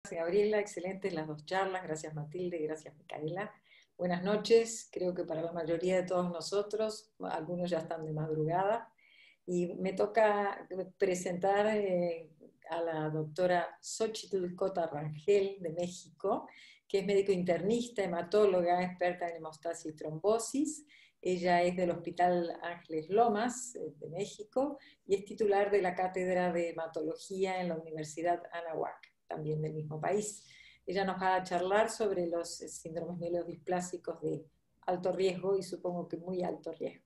Gabriela, excelentes las dos charlas. Gracias Matilde, gracias Micaela. Buenas noches, creo que para la mayoría de todos nosotros, algunos ya están de madrugada, y me toca presentar a la doctora Xochitl Cota Rangel de México, que es médico internista, hematóloga, experta en hemostasis y trombosis. Ella es del Hospital Ángeles Lomas de México y es titular de la Cátedra de Hematología en la Universidad Anáhuac, también del mismo país. Ella nos va a charlar sobre los síndromes mielodisplásicos de alto riesgo y supongo que muy alto riesgo.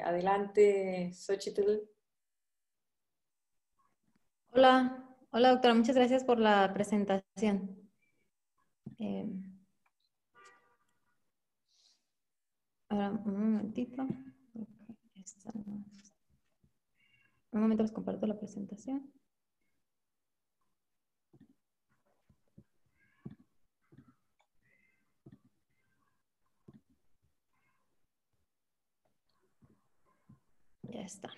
Adelante, Xochitl. Hola, hola doctora, muchas gracias por la presentación. Ahora, un momentito. Un momento les comparto la presentación. Ya está.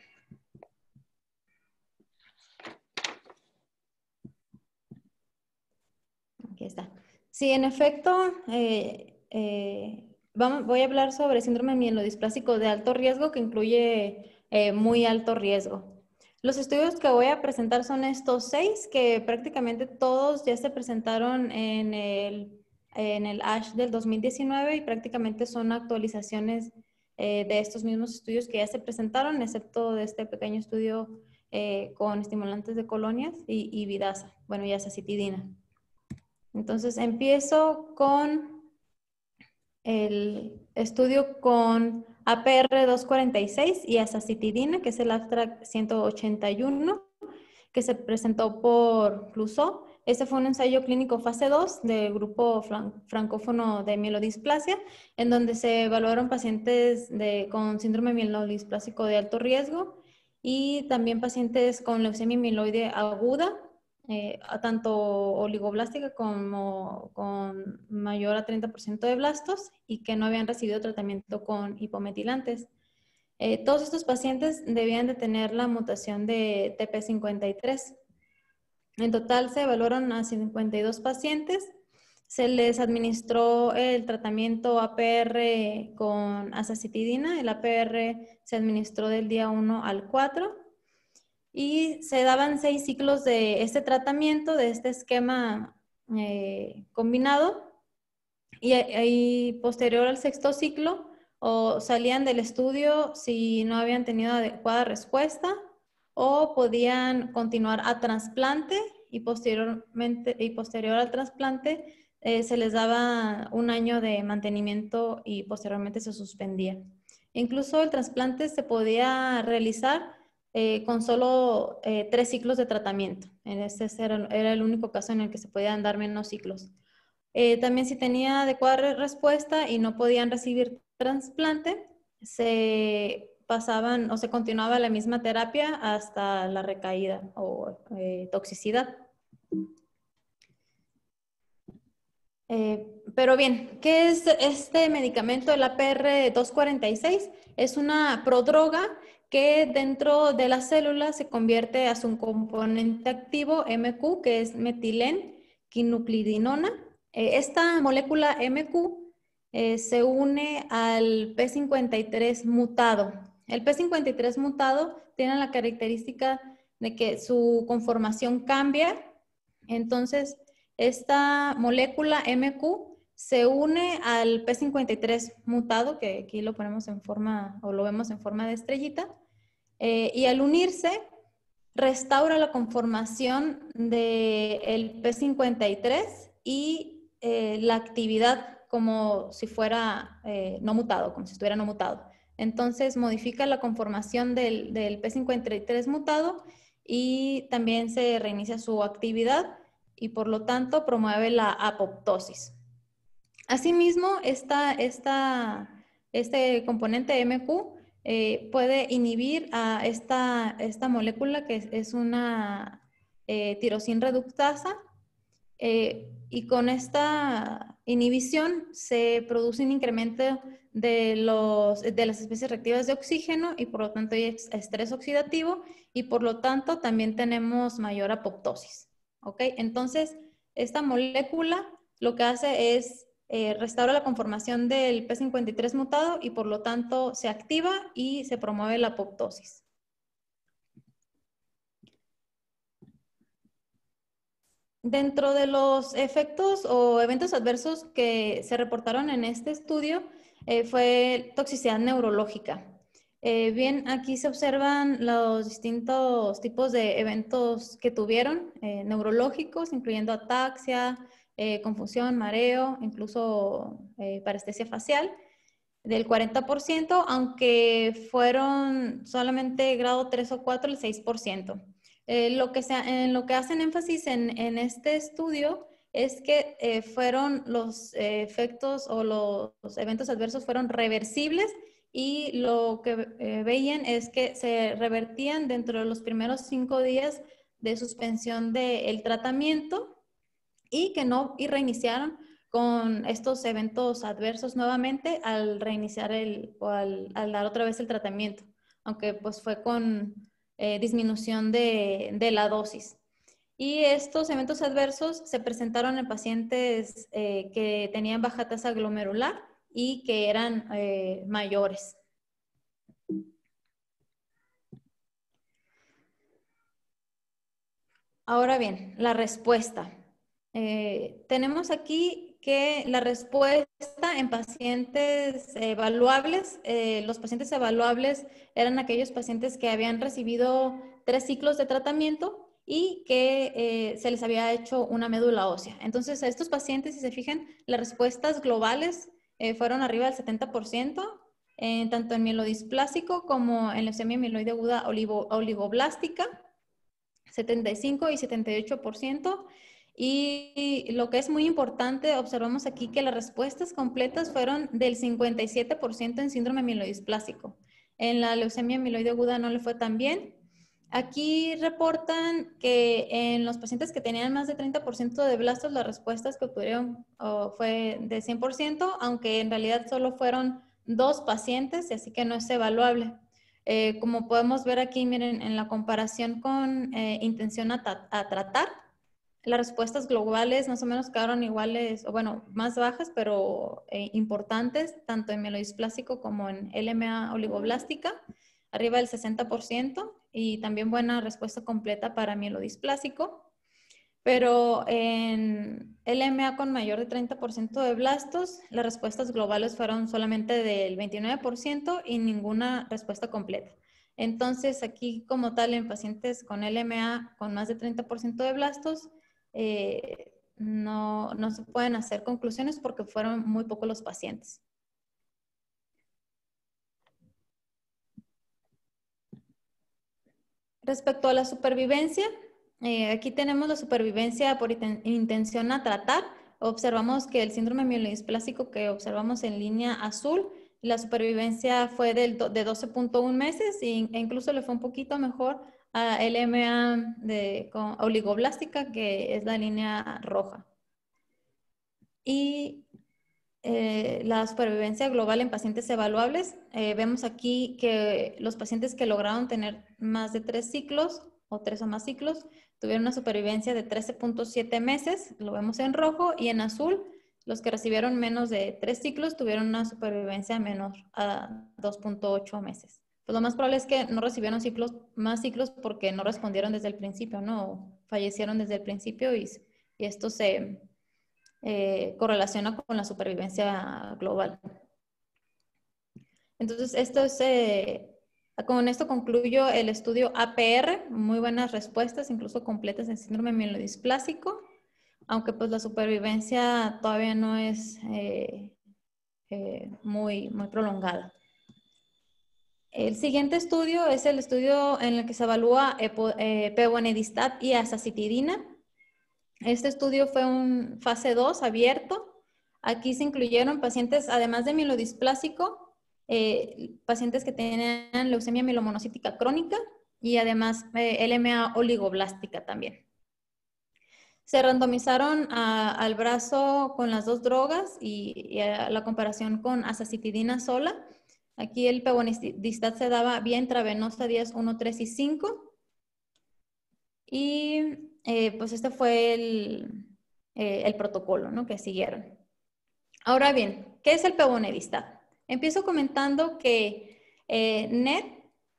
Aquí está. Sí, en efecto, voy a hablar sobre síndrome mielodisplásico de alto riesgo que incluye muy alto riesgo. Los estudios que voy a presentar son estos 6, que prácticamente todos ya se presentaron en el ASH del 2019 y prácticamente son actualizaciones de estos mismos estudios que ya se presentaron, excepto de este pequeño estudio con estimulantes de colonias y vidasa, bueno, y azacitidina. Entonces empiezo con el estudio con APR 246 y azacitidina, que es el abstract 181, que se presentó por Clouseau. Este fue un ensayo clínico fase 2 del grupo francófono de mielodisplasia, en donde se evaluaron pacientes con síndrome mielodisplásico de alto riesgo y también pacientes con leucemia mieloide aguda, tanto oligoblástica como con mayor a 30% de blastos y que no habían recibido tratamiento con hipometilantes. Todos estos pacientes debían de tener la mutación de TP53. En total se evaluaron a 52 pacientes. Se les administró el tratamiento APR con azacitidina. El APR se administró del día 1 al 4. Y se daban 6 ciclos de este tratamiento, de este esquema combinado. Y posterior al 6º ciclo, o salían del estudio si no habían tenido adecuada respuesta, o podían continuar a trasplante y posterior al trasplante se les daba un año de mantenimiento y posteriormente se suspendía. Incluso el trasplante se podía realizar con solo 3 ciclos de tratamiento. Este era el único caso en el que se podían dar menos ciclos. También si tenía adecuada respuesta y no podían recibir trasplante, se pasaban o se continuaba la misma terapia hasta la recaída o toxicidad. Pero bien, ¿qué es este medicamento, el APR 246? Es una prodroga que dentro de la célula se convierte a su componente activo MQ, que es metilenquinuclidinona. Esta molécula MQ se une al P53 mutado. El P53 mutado tiene la característica de que su conformación cambia. Entonces, esta molécula MQ se une al P53 mutado, que aquí lo ponemos en forma, o lo vemos en forma de estrellita, y al unirse restaura la conformación del P53 y la actividad como si fuera no mutado, como si estuviera no mutado. Entonces modifica la conformación del P53 mutado y también se reinicia su actividad y por lo tanto promueve la apoptosis. Asimismo, este componente MQ puede inhibir a esta molécula que es una tirosina reductasa y con esta inhibición se produce un incremento de las especies reactivas de oxígeno y por lo tanto hay estrés oxidativo y por lo tanto también tenemos mayor apoptosis. ¿Ok? Entonces, Esta molécula lo que hace es restaura la conformación del P53 mutado y por lo tanto se activa y se promueve la apoptosis. Dentro de los efectos o eventos adversos que se reportaron en este estudio fue toxicidad neurológica. Bien, aquí se observan los distintos tipos de eventos que tuvieron neurológicos, incluyendo ataxia, confusión, mareo, incluso parestesia facial, del 40%, aunque fueron solamente grado 3 o 4, el 6%. En lo que hacen énfasis en este estudio es que fueron los efectos o los eventos adversos fueron reversibles y lo que veían es que se revertían dentro de los primeros 5 días de suspensión del tratamiento y que no reiniciaron con estos eventos adversos nuevamente al reiniciar o al dar otra vez el tratamiento, aunque pues fue con disminución de la dosis. Y estos eventos adversos se presentaron en pacientes que tenían baja tasa glomerular y que eran mayores. Ahora bien, la respuesta. Tenemos aquí que la respuesta en pacientes evaluables, los pacientes evaluables eran aquellos pacientes que habían recibido 3 ciclos de tratamiento y que se les había hecho una médula ósea. Entonces, a estos pacientes, si se fijan, las respuestas globales fueron arriba del 70%, tanto en mielodisplásico como en leucemia mieloide aguda oligoblástica, 75 y 78%. Y lo que es muy importante, observamos aquí que las respuestas completas fueron del 57% en síndrome mielodisplásico. En la leucemia mieloide aguda no le fue tan bien. Aquí reportan que en los pacientes que tenían más de 30% de blastos, las respuestas que obtuvieron fue de 100%, aunque en realidad solo fueron 2 pacientes, así que no es evaluable. Como podemos ver aquí, miren, en la comparación con intención a tratar, las respuestas globales más o menos quedaron iguales, o bueno, más bajas, pero importantes, tanto en mielodisplásico como en LMA oligoblástica, arriba del 60%, y también buena respuesta completa para mielodisplásico. Pero en LMA con mayor de 30% de blastos, las respuestas globales fueron solamente del 29% y ninguna respuesta completa. Entonces, aquí como tal, en pacientes con LMA con más de 30% de blastos, no se pueden hacer conclusiones porque fueron muy pocos los pacientes. Respecto a la supervivencia, aquí tenemos la supervivencia por intención a tratar. Observamos que el síndrome mielodisplásico que observamos en línea azul, la supervivencia fue de 12.1 meses e incluso le fue un poquito mejor a LMA oligoblástica, que es la línea roja. Y la supervivencia global en pacientes evaluables, vemos aquí que los pacientes que lograron tener más de 3 ciclos o 3 o más ciclos tuvieron una supervivencia de 13.7 meses, lo vemos en rojo, y en azul los que recibieron menos de 3 ciclos tuvieron una supervivencia menor a 2.8 meses. Pues lo más probable es que no recibieron más ciclos porque no respondieron desde el principio, ¿no? Fallecieron desde el principio y esto se correlaciona con la supervivencia global. Entonces, con esto concluyo el estudio APR, muy buenas respuestas, incluso completas en síndrome mielodisplásico, aunque pues la supervivencia todavía no es muy prolongada. El siguiente estudio es el estudio en el que se evalúa pevonedistat y azacitidina. Este estudio fue un fase 2 abierto. Aquí se incluyeron pacientes, además de mielodisplásico, pacientes que tenían leucemia mielomonocítica crónica y además LMA oligoblástica también. Se randomizaron al brazo con las 2 drogas y a la comparación con azacitidina sola. Aquí el pevonedistat se daba vía intravenosa días 1, 3 y 5. Y pues este fue el protocolo, ¿no?, que siguieron. Ahora bien, ¿qué es el pevonedistat? Empiezo comentando que NET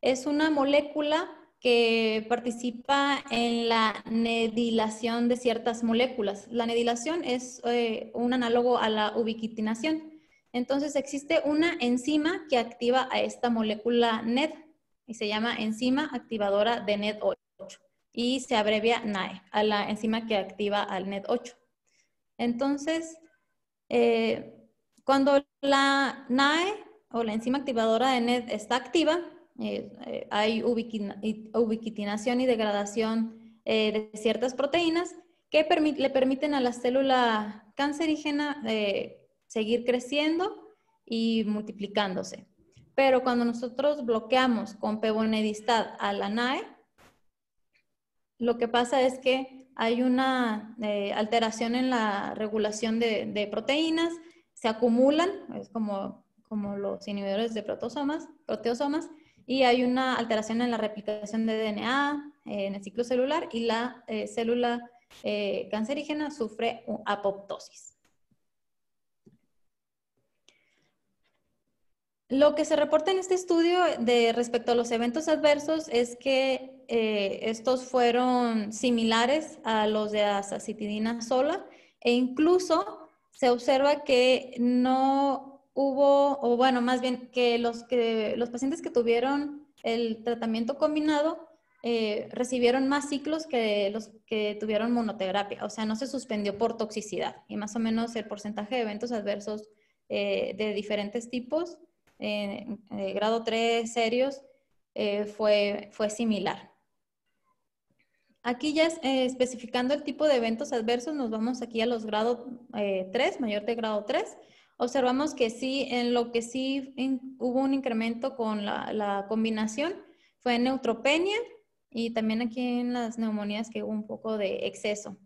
es una molécula que participa en la nedilación de ciertas moléculas. La nedilación es un análogo a la ubiquitinación. Entonces existe una enzima que activa a esta molécula NED y se llama enzima activadora de NED8 y se abrevia NAE, a la enzima que activa al NED8. Entonces, cuando la NAE o la enzima activadora de NED está activa, hay ubiquitinación y degradación de ciertas proteínas que le permiten a la célula cancerígena seguir creciendo y multiplicándose. Pero cuando nosotros bloqueamos con pevonedistat a la NAE, lo que pasa es que hay una alteración en la regulación de proteínas, se acumulan, es como los inhibidores de proteosomas, y hay una alteración en la replicación de DNA en el ciclo celular y la célula cancerígena sufre apoptosis. Lo que se reporta en este estudio respecto a los eventos adversos es que estos fueron similares a los de azacitidina sola e incluso se observa que no hubo, o bueno, más bien que los pacientes que tuvieron el tratamiento combinado recibieron más ciclos que los que tuvieron monoterapia, o sea, no se suspendió por toxicidad y más o menos el porcentaje de eventos adversos de diferentes tipos grado 3 serios fue similar. Aquí ya especificando el tipo de eventos adversos, nos vamos aquí a los grados 3, mayor de grado 3. Observamos que sí, en lo que sí hubo un incremento con la combinación fue en neutropenia y también aquí en las neumonías que hubo un poco de exceso.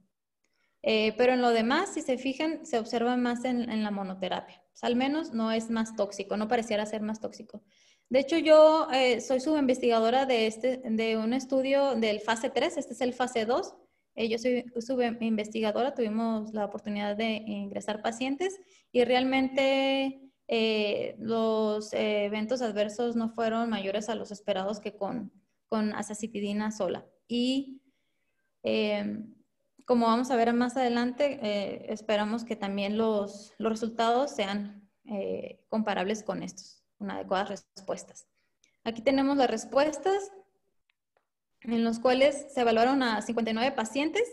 Pero en lo demás, si se fijan, se observa más en la monoterapia. O sea, al menos no es más tóxico, no pareciera ser más tóxico. De hecho, yo soy subinvestigadora de un estudio del fase 3, este es el fase 2. Yo soy subinvestigadora, tuvimos la oportunidad de ingresar pacientes y realmente los eventos adversos no fueron mayores a los esperados que con azacitidina sola. Y como vamos a ver más adelante, esperamos que también los resultados sean comparables con estos, con adecuadas respuestas. Aquí tenemos las respuestas en los cuales se evaluaron a 59 pacientes.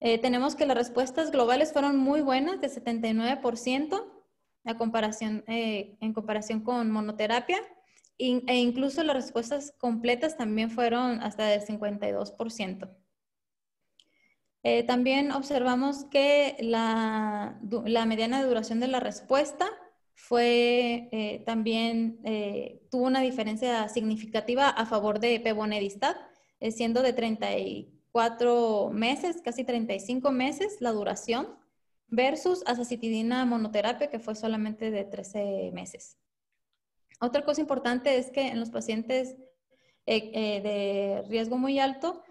Tenemos que las respuestas globales fueron muy buenas, de 79%, en comparación con monoterapia, e incluso las respuestas completas también fueron hasta del 52%. También observamos que la mediana de duración de la respuesta fue también tuvo una diferencia significativa a favor de pevonedistat, siendo de 34 meses, casi 35 meses la duración, versus azacitidina monoterapia, que fue solamente de 13 meses. Otra cosa importante es que en los pacientes de riesgo muy alto,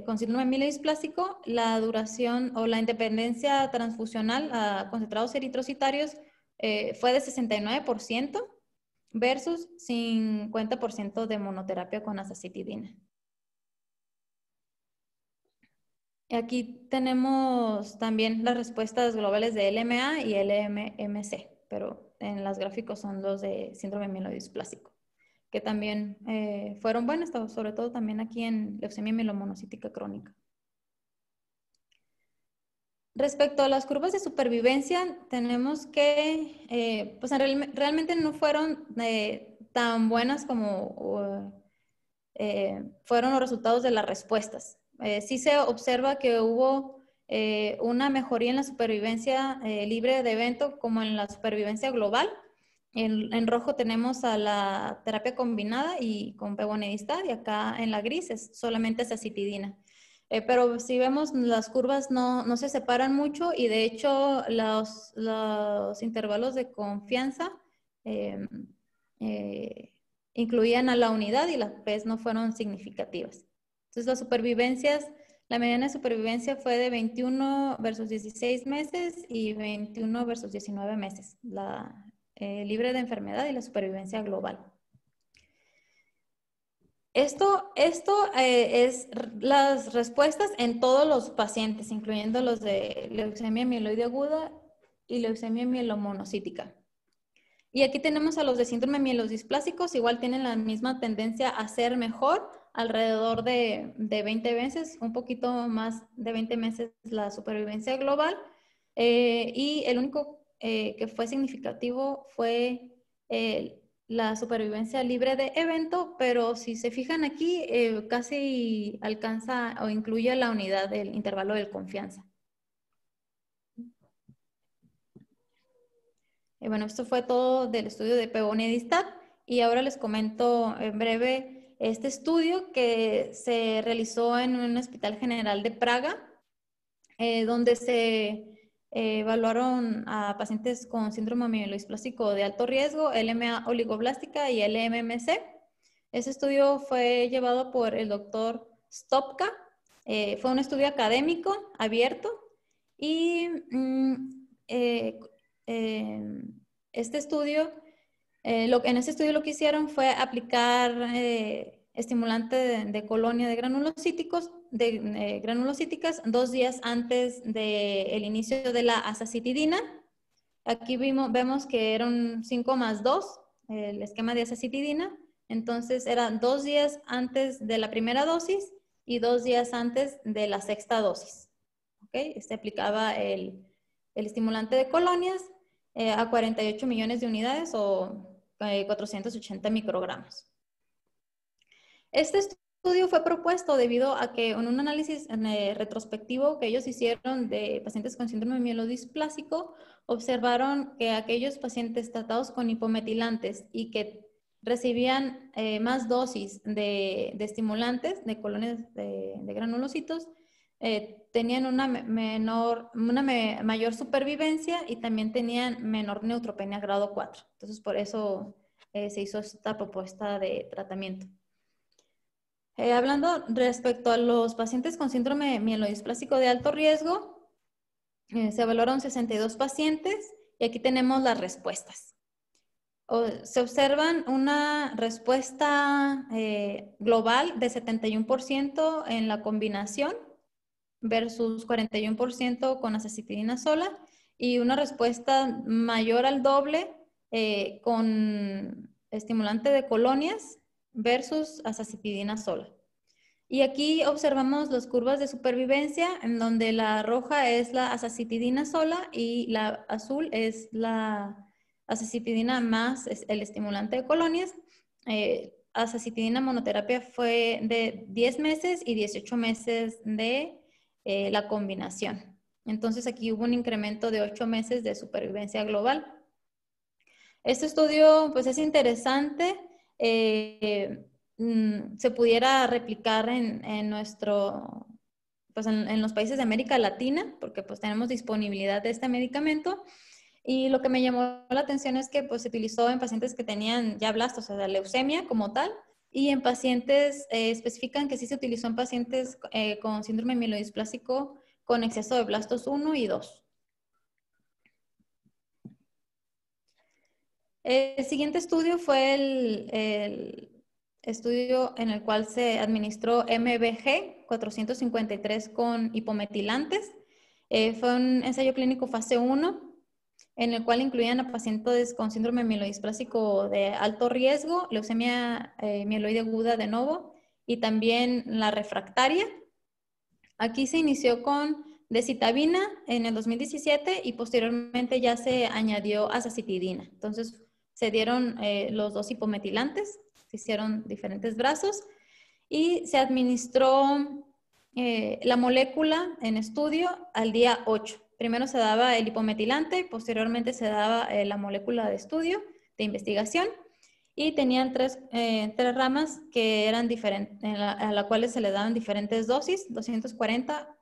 con síndrome mielodisplásico, la duración o la independencia transfusional a concentrados eritrocitarios fue de 69% versus 50% de monoterapia con azacitidina. Aquí tenemos también las respuestas globales de LMA y LMMC, pero en los gráficos son los de síndrome mielodisplásico, que también fueron buenas, sobre todo también aquí en leucemia mielomonocítica crónica. Respecto a las curvas de supervivencia, tenemos que, pues realmente no fueron tan buenas como fueron los resultados de las respuestas. Sí se observa que hubo una mejoría en la supervivencia libre de evento como en la supervivencia global. En rojo tenemos a la terapia combinada y con pevonedistat y acá en la gris es solamente azacitidina. Pero si vemos las curvas no se separan mucho y de hecho los intervalos de confianza incluían a la unidad y las P's no fueron significativas. Entonces las supervivencias La mediana de supervivencia fue de 21 versus 16 meses y 21 versus 19 meses, la libre de enfermedad y la supervivencia global. Esto es las respuestas en todos los pacientes, incluyendo los de leucemia mieloide aguda y leucemia mielomonocítica. Y aquí tenemos a los de síndrome mielodisplásicos, igual tienen la misma tendencia a ser mejor, alrededor de 20 meses, un poquito más de 20 meses la supervivencia global. Y el único que fue significativo fue la supervivencia libre de evento, pero si se fijan aquí, casi alcanza o incluye la unidad del intervalo de confianza. Bueno, esto fue todo del estudio de Pevonedistat y ahora les comento en breve este estudio que se realizó en un hospital general de Praga, donde se evaluaron a pacientes con síndrome mielodisplásico de alto riesgo, LMA oligoblástica y LMMC. Ese estudio fue llevado por el doctor Stopka. Fue un estudio académico, abierto, y este estudio, en este estudio lo que hicieron fue aplicar estimulante de colonia de granulocíticas 2 días antes del inicio de la azacitidina. Aquí vemos que eran 5+2, el esquema de azacitidina. Entonces eran 2 días antes de la primera dosis y 2 días antes de la sexta dosis. ¿Okay? Se aplicaba el estimulante de colonias a 48 millones de unidades o 480 microgramos. Este estudio fue propuesto debido a que en un análisis retrospectivo que ellos hicieron de pacientes con síndrome mielodisplásico, observaron que aquellos pacientes tratados con hipometilantes y que recibían más dosis de estimulantes, de colonias de granulocitos, tenían una mayor supervivencia y también tenían menor neutropenia grado 4. Entonces, por eso se hizo esta propuesta de tratamiento. Hablando respecto a los pacientes con síndrome mielodisplásico de alto riesgo, se evaluaron 62 pacientes y aquí tenemos las respuestas. Se observan una respuesta global de 71% en la combinación versus 41% con azacitidina sola y una respuesta mayor al doble con estimulante de colonias versus azacitidina sola. Y aquí observamos las curvas de supervivencia en donde la roja es la azacitidina sola y la azul es la azacitidina más el estimulante de colonias. Azacitidina monoterapia fue de 10 meses y 18 meses de la combinación. Entonces aquí hubo un incremento de 8 meses de supervivencia global. Este estudio pues es interesante, se pudiera replicar en nuestro, pues en los países de América Latina, porque pues tenemos disponibilidad de este medicamento. Y lo que me llamó la atención es que pues se utilizó en pacientes que tenían ya blastos, o sea, leucemia como tal, y en pacientes, especifican que sí se utilizó en pacientes con síndrome mielodisplásico con exceso de blastos 1 y 2. El siguiente estudio fue el estudio en el cual se administró MBG 453 con hipometilantes. Fue un ensayo clínico fase 1 en el cual incluían a pacientes con síndrome mielodisplásico de alto riesgo, leucemia mieloide aguda de novo y también la refractaria. Aquí se inició con decitabina en el 2017 y posteriormente ya se añadió azacitidina. Entonces se dieron los 2 hipometilantes, se hicieron diferentes brazos y se administró la molécula en estudio al día 8. Primero se daba el hipometilante, posteriormente se daba la molécula de estudio, de investigación, y tenían tres ramas que eran diferentes, a las cuales se le daban diferentes dosis, 240,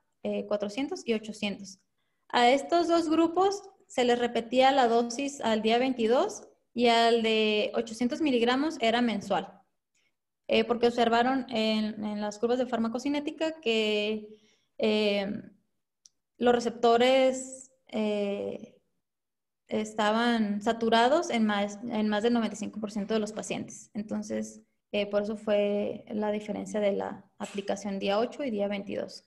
400 y 800. A estos 2 grupos se les repetía la dosis al día 22 y al de 800 miligramos era mensual. Porque observaron en las curvas de farmacocinética que los receptores estaban saturados en más del 95% de los pacientes. Entonces, por eso fue la diferencia de la aplicación día 8 y día 22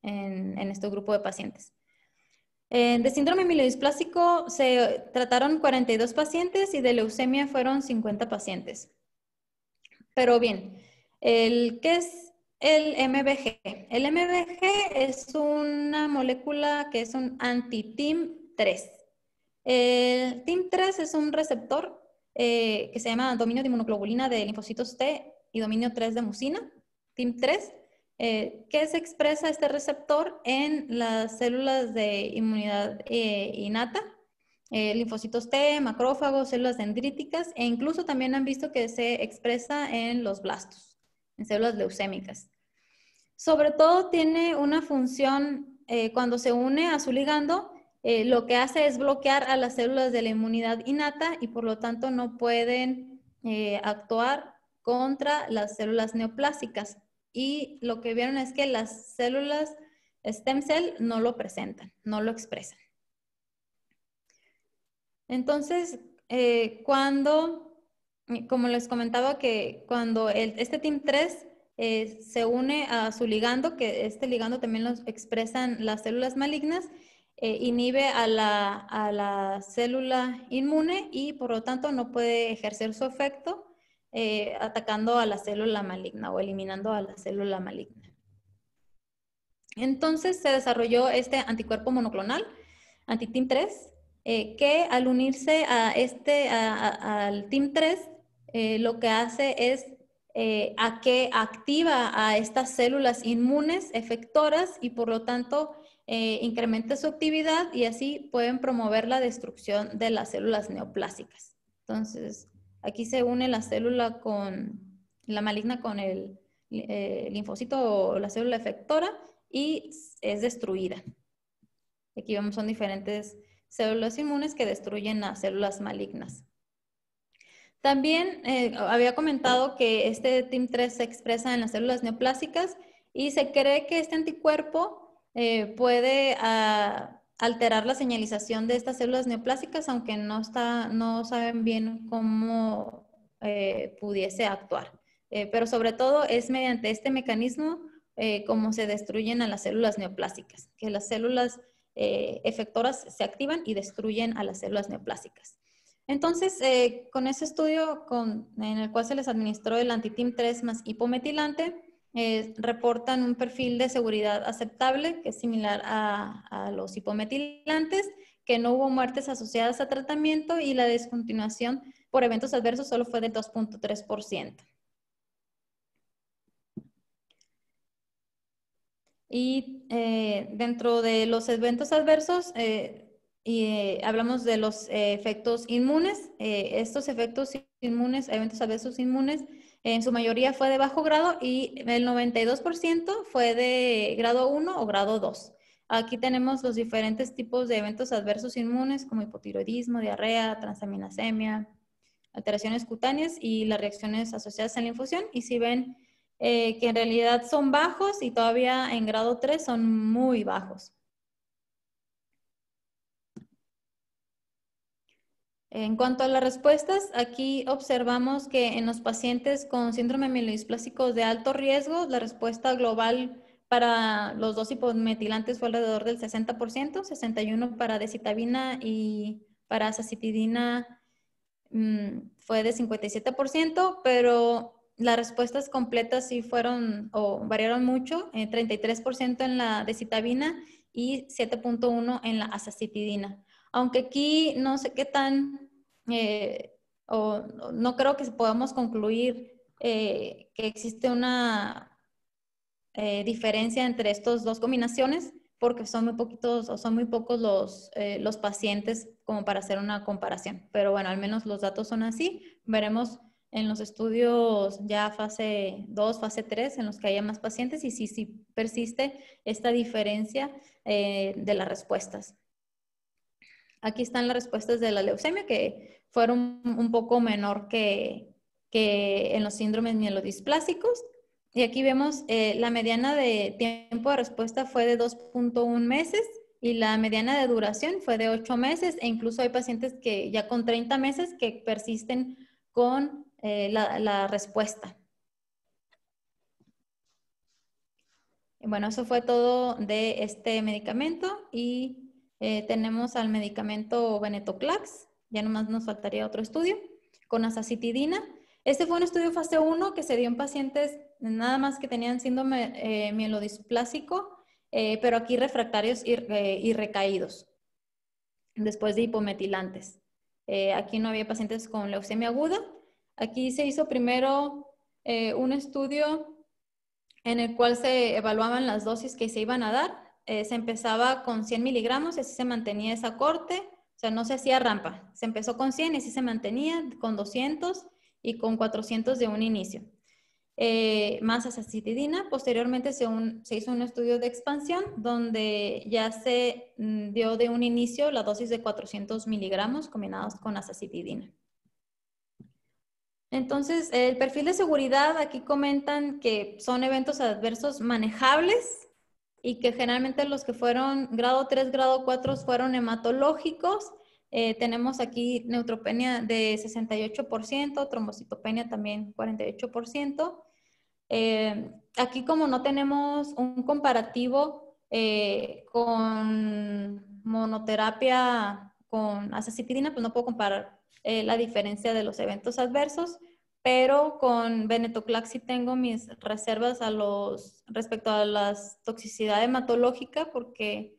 en este grupo de pacientes. De síndrome mielodisplásico se trataron 42 pacientes y de leucemia fueron 50 pacientes. Pero bien, ¿qué es el MBG? El MBG es una molécula que es un anti-TIM3. El TIM3 es un receptor que se llama dominio de inmunoglobulina de linfocitos T y dominio 3 de mucina, TIM3, que se expresa este receptor en las células de inmunidad innata, linfocitos T, macrófagos, células dendríticas, e incluso también han visto que se expresa en los blastos, en células leucémicas. Sobre todo tiene una función cuando se une a su ligando, lo que hace es bloquear a las células de la inmunidad innata y por lo tanto no pueden actuar contra las células neoplásicas. Y lo que vieron es que las células stem cell no lo presentan, no lo expresan. Entonces, como les comentaba, que cuando este TIM3 se une a su ligando, que este ligando también lo expresan las células malignas, inhibe a la célula inmune y por lo tanto no puede ejercer su efecto atacando a la célula maligna o eliminando a la célula maligna. Entonces se desarrolló este anticuerpo monoclonal, anti-TIM3, que al unirse al TIM3, lo que hace es que activa a estas células inmunes efectoras y por lo tanto incrementa su actividad y así pueden promover la destrucción de las células neoplásicas. Entonces, aquí se une la célula la maligna con el linfocito o la célula efectora y es destruida. Aquí vemos son diferentes células inmunes que destruyen a células malignas. También había comentado que este TIM3 se expresa en las células neoplásicas y se cree que este anticuerpo puede alterar la señalización de estas células neoplásicas, aunque no saben bien cómo pudiese actuar. Pero sobre todo es mediante este mecanismo cómo se destruyen a las células neoplásicas, que las células efectoras se activan y destruyen a las células neoplásicas. Entonces, con ese estudio en el cual se les administró el anti-TIM3 más hipometilante, reportan un perfil de seguridad aceptable, que es similar a los hipometilantes, que no hubo muertes asociadas a tratamiento y la descontinuación por eventos adversos solo fue del 2.3%. Y dentro de los eventos adversos, hablamos de los efectos inmunes. Estos efectos inmunes, eventos adversos inmunes, en su mayoría fue de bajo grado y el 92% fue de grado 1 o grado 2. Aquí tenemos los diferentes tipos de eventos adversos inmunes como hipotiroidismo, diarrea, transaminasemia, alteraciones cutáneas y las reacciones asociadas a la infusión. Y si ven que en realidad son bajos y todavía en grado 3 son muy bajos. En cuanto a las respuestas, aquí observamos que en los pacientes con síndrome mielodisplásico de alto riesgo, la respuesta global para los dos hipometilantes fue alrededor del 60%, 61% para decitabina y para azacitidina fue de 57%, pero las respuestas completas sí fueron o variaron mucho, 33% en la decitabina y 7.1% en la azacitidina. Aunque aquí no sé qué tan, o no creo que podamos concluir que existe una diferencia entre estas dos combinaciones, porque son muy poquitos o son muy pocos los pacientes como para hacer una comparación. Pero bueno, al menos los datos son así. Veremos en los estudios ya fase 2, fase 3, en los que haya más pacientes y si persiste esta diferencia de las respuestas. Aquí están las respuestas de la leucemia, que fueron un poco menor que en los síndromes mielodisplásicos. Y aquí vemos la mediana de tiempo de respuesta fue de 2.1 meses y la mediana de duración fue de 8 meses e incluso hay pacientes que ya con 30 meses que persisten con la respuesta. Bueno, eso fue todo de este medicamento y tenemos al medicamento venetoclax, ya nomás nos faltaría otro estudio, con azacitidina. Este fue un estudio fase 1 que se dio en pacientes nada más que tenían síndrome mielodisplásico, pero aquí refractarios y recaídos, después de hipometilantes. Aquí no había pacientes con leucemia aguda. Aquí se hizo primero un estudio en el cual se evaluaban las dosis que se iban a dar. Se empezaba con 100 miligramos y así se mantenía esa corte, o sea, no se hacía rampa. Se empezó con 100 y así se mantenía con 200 y con 400 de un inicio. Más azacitidina. Posteriormente se hizo un estudio de expansión donde ya se dio de un inicio la dosis de 400 miligramos combinados con azacitidina. Entonces, el perfil de seguridad, aquí comentan que son eventos adversos manejables y que generalmente los que fueron grado 3, grado 4 fueron hematológicos. Tenemos aquí neutropenia de 68%, trombocitopenia también 48%. Aquí como no tenemos un comparativo con monoterapia con azacitidina, pues no puedo comparar la diferencia de los eventos adversos, pero con venetoclax sí tengo mis reservas respecto a la toxicidad hematológica porque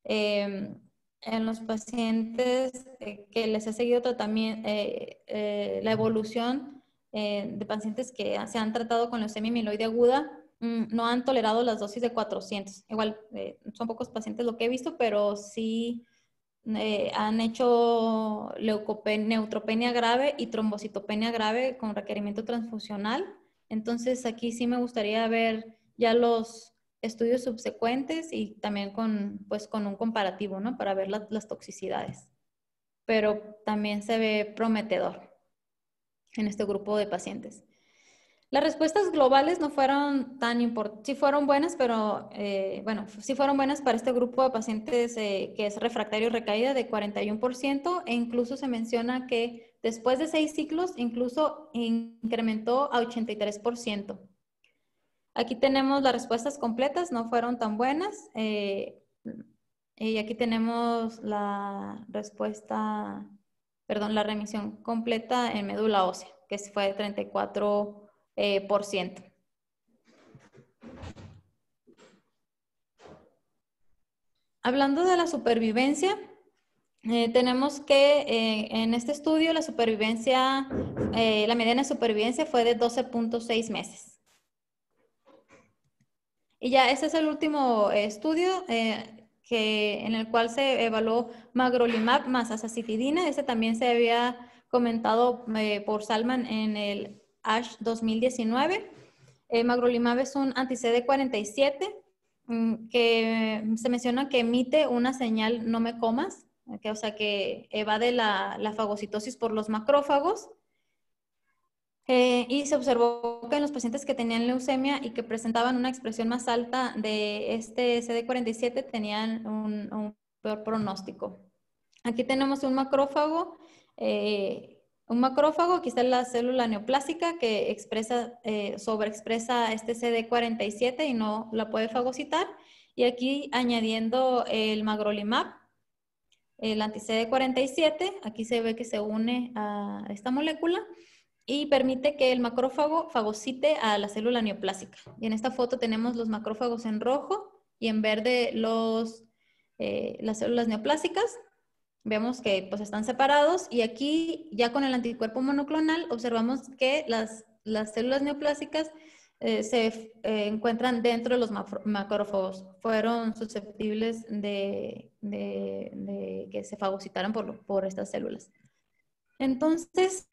en los pacientes que les he seguido tratamiento, la evolución de pacientes que se han tratado con leucemia mieloide aguda no han tolerado las dosis de 400. Igual, son pocos pacientes lo que he visto, pero sí han hecho neutropenia grave y trombocitopenia grave con requerimiento transfusional. Entonces, aquí sí me gustaría ver ya los estudios subsecuentes y también pues, con un comparativo, ¿no? Para ver las toxicidades. Pero también se ve prometedor en este grupo de pacientes. Las respuestas globales no fueron tan importantes, sí fueron buenas, pero bueno, sí fueron buenas para este grupo de pacientes que es refractario recaída de 41% e incluso se menciona que después de 6 ciclos incluso incrementó a 83%. Aquí tenemos las respuestas completas, no fueron tan buenas. Y aquí tenemos la respuesta, perdón, la remisión completa en médula ósea, que fue de 34%. Hablando de la supervivencia, tenemos que en este estudio la supervivencia, la mediana de supervivencia fue de 12.6 meses. Y ya este es el último estudio en el cual se evaluó magrolimab más azacitidina. Este también se había comentado por Salman en el ASH 2019. Magrolimab es un anti-CD47 que se menciona que emite una señal no me comas, o sea que evade la fagocitosis por los macrófagos. Y se observó que en los pacientes que tenían leucemia y que presentaban una expresión más alta de este CD47 tenían un peor pronóstico. Aquí tenemos un macrófago. Aquí está la célula neoplásica que sobreexpresa este CD47 y no la puede fagocitar. Y aquí añadiendo el magrolimab, el anti-CD47, aquí se ve que se une a esta molécula y permite que el macrófago fagocite a la célula neoplásica. Y en esta foto tenemos los macrófagos en rojo y en verde las células neoplásicas. Vemos que pues, están separados y aquí ya con el anticuerpo monoclonal observamos que las células neoplásicas se encuentran dentro de los macrófagos. Fueron susceptibles de que se fagocitaran por estas células. Entonces,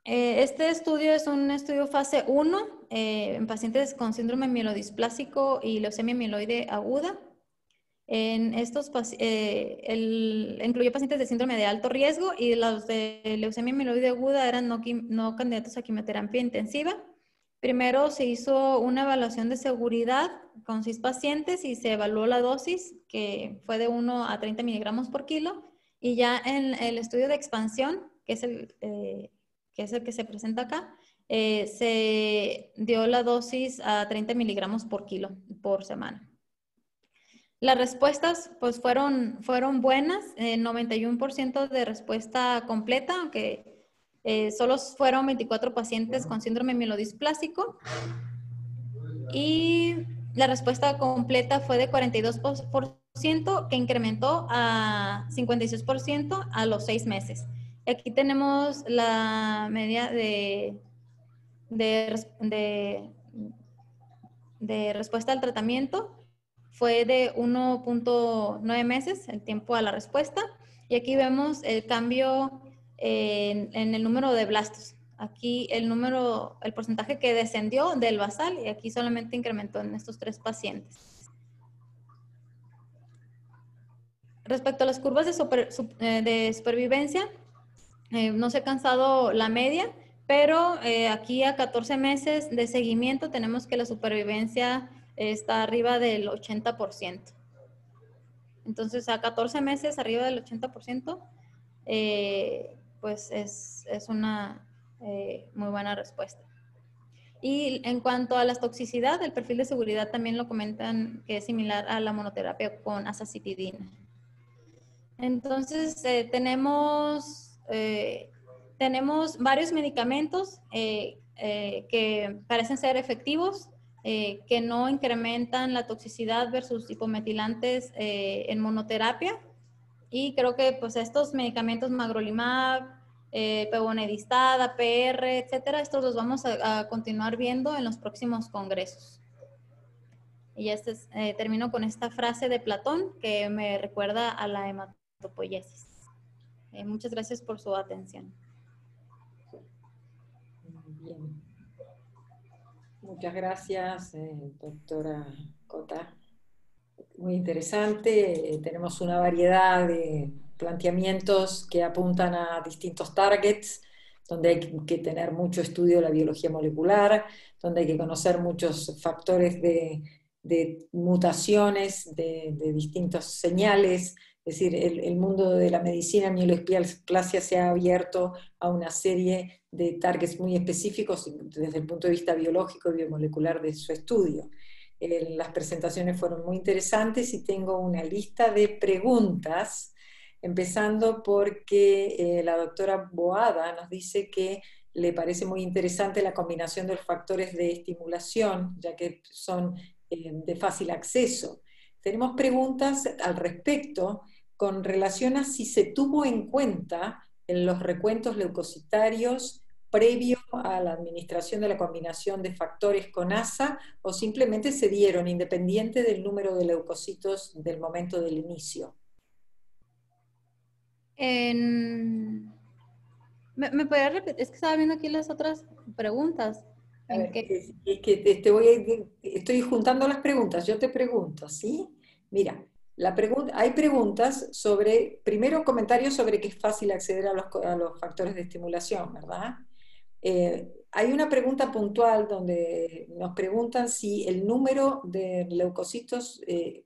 este estudio es un estudio fase 1 en pacientes con síndrome mielodisplásico y leucemia mieloide aguda. En estos incluyó pacientes de síndrome de alto riesgo y los de leucemia mieloide aguda eran no candidatos a quimioterapia intensiva. Primero se hizo una evaluación de seguridad con 6 pacientes y se evaluó la dosis, que fue de 1 a 30 miligramos por kilo. Y ya en el estudio de expansión, que es el que se presenta acá, se dio la dosis a 30 miligramos por kilo por semana. Las respuestas pues fueron buenas, 91% de respuesta completa, aunque solo fueron 24 pacientes con síndrome mielodisplásico, y la respuesta completa fue de 42%, que incrementó a 56% a los 6 meses. Y aquí tenemos la media de respuesta al tratamiento. Fue de 1.9 meses el tiempo a la respuesta. Y aquí vemos el cambio en el número de blastos. Aquí el porcentaje que descendió del basal, y aquí solamente incrementó en estos 3 pacientes. Respecto a las curvas de supervivencia, no se ha alcanzado la media, pero aquí a 14 meses de seguimiento tenemos que la supervivencia está arriba del 80%. Entonces, a 14 meses arriba del 80%, pues es una muy buena respuesta. Y en cuanto a la toxicidad, el perfil de seguridad también lo comentan que es similar a la monoterapia con azacitidina. Entonces, tenemos varios medicamentos que parecen ser efectivos, que no incrementan la toxicidad versus hipometilantes en monoterapia. Y creo que pues estos medicamentos, magrolimab, pevonedistat, APR, etcétera, estos los vamos a continuar viendo en los próximos congresos. Y ya termino con esta frase de Platón que me recuerda a la hematopoiesis. Muchas gracias por su atención. Bien. Muchas gracias, doctora Cota. Muy interesante. Tenemos una variedad de planteamientos que apuntan a distintos targets, donde hay que tener mucho estudio de la biología molecular, donde hay que conocer muchos factores de mutaciones, de distintas señales. Es decir, el mundo de la medicina mieloesplasia se ha abierto a una serie de targets muy específicos desde el punto de vista biológico y biomolecular de su estudio. Las presentaciones fueron muy interesantes y tengo una lista de preguntas, empezando porque la doctora Boada nos dice que le parece muy interesante la combinación de los factores de estimulación, ya que son de fácil acceso. Tenemos preguntas al respecto con relación a si se tuvo en cuenta en los recuentos leucocitarios previo a la administración de la combinación de factores con ASA, o simplemente se dieron independiente del número de leucocitos del momento del inicio. ¿Me podría repetir? Es que estaba viendo aquí las otras preguntas. A ver, es que estoy juntando las preguntas, yo te pregunto, ¿sí? Mira, hay preguntas sobre, primero comentarios sobre que es fácil acceder a los factores de estimulación, ¿verdad? Hay una pregunta puntual donde nos preguntan si el número de leucocitos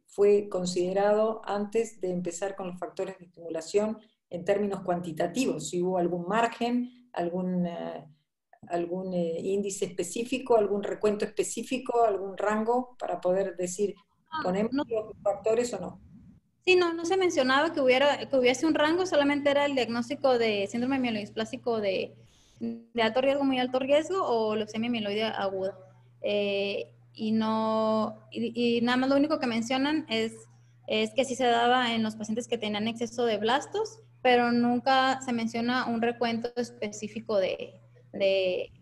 fue considerado antes de empezar con los factores de estimulación en términos cuantitativos, si hubo algún margen, algún índice específico, algún recuento específico, algún rango para poder decir, ¿ponemos los factores o no? Sí, no se mencionaba que hubiese un rango, solamente era el diagnóstico de síndrome mielodisplásico de alto riesgo, muy alto riesgo, o leucemia mieloide aguda. Y nada más lo único que mencionan es que sí se daba en los pacientes que tenían exceso de blastos, pero nunca se menciona un recuento específico de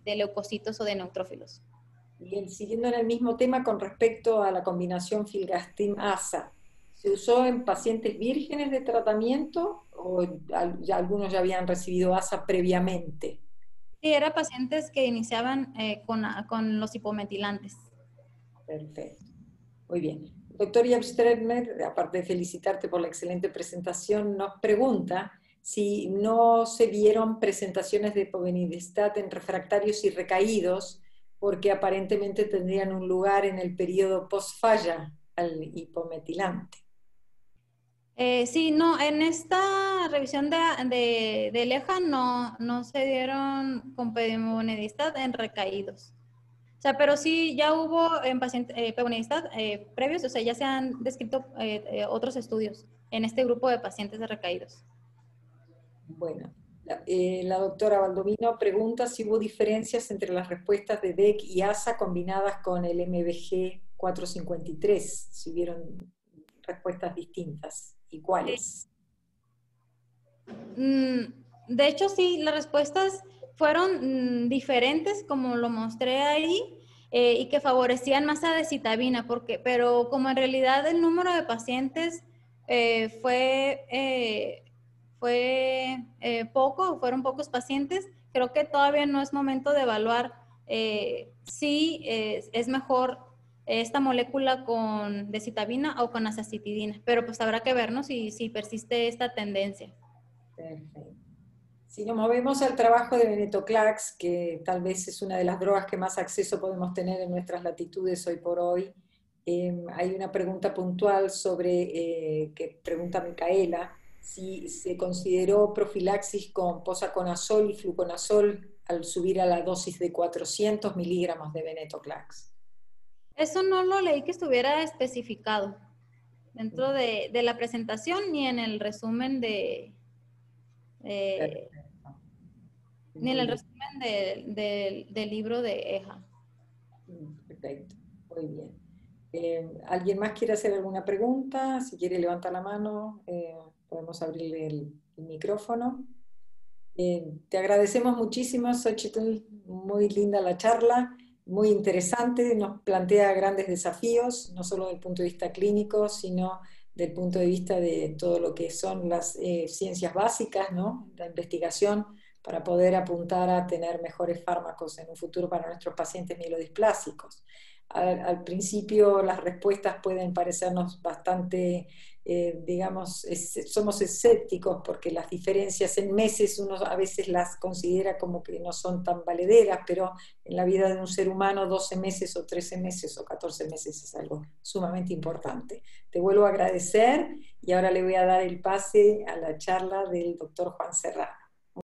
leucocitos o de neutrófilos. Bien, siguiendo en el mismo tema con respecto a la combinación filgrastim-ASA, ¿se usó en pacientes vírgenes de tratamiento o ya algunos ya habían recibido ASA previamente? Sí, eran pacientes que iniciaban con los hipometilantes. Perfecto. Muy bien. Doctor Jabstredmer, aparte de felicitarte por la excelente presentación, nos pregunta si no se vieron presentaciones de povenidistat en refractarios y recaídos porque aparentemente tendrían un lugar en el periodo post-falla al hipometilante. Sí, no, en esta revisión de LEJA no se dieron con pevonedistat en recaídos. O sea, pero sí ya hubo en pacientes pevonedistat previos, o sea, ya se han descrito otros estudios en este grupo de pacientes de recaídos. Bueno, la doctora Baldomino pregunta si hubo diferencias entre las respuestas de DEC y ASA combinadas con el MBG 453, si hubieron respuestas distintas, ¿y cuáles? De hecho, sí, las respuestas fueron diferentes, como lo mostré ahí, y que favorecían más a decitabina, pero como en realidad el número de pacientes fue poco, fueron pocos pacientes, creo que todavía no es momento de evaluar si es mejor esta molécula con decitabina o con azacitidina, pero pues habrá que ver, ¿no? Si persiste esta tendencia. Perfecto. Si nos movemos al trabajo de venetoclax, que tal vez es una de las drogas que más acceso podemos tener en nuestras latitudes hoy por hoy, hay una pregunta puntual que pregunta Micaela, si se consideró profilaxis con posaconazol y fluconazol al subir a la dosis de 400 miligramos de venetoclax. Eso no lo leí que estuviera especificado dentro de la presentación ni en el resumen eh, Perfecto. ni en Muy el bien. resumen del libro de EJA. Perfecto, muy bien. ¿Alguien más quiere hacer alguna pregunta? Si quiere levantar la mano, podemos abrirle el micrófono. Te agradecemos muchísimo, Xochitl, muy linda la charla, muy interesante, nos plantea grandes desafíos, no solo desde el punto de vista clínico, sino del punto de vista de todo lo que son las ciencias básicas, ¿no? La investigación para poder apuntar a tener mejores fármacos en un futuro para nuestros pacientes mielodisplásicos. Al principio las respuestas pueden parecernos bastante digamos, somos escépticos porque las diferencias en meses uno a veces las considera como que no son tan valederas, pero en la vida de un ser humano 12 meses o 13 meses o 14 meses es algo sumamente importante. Te vuelvo a agradecer y ahora le voy a dar el pase a la charla del doctor Juan Serra.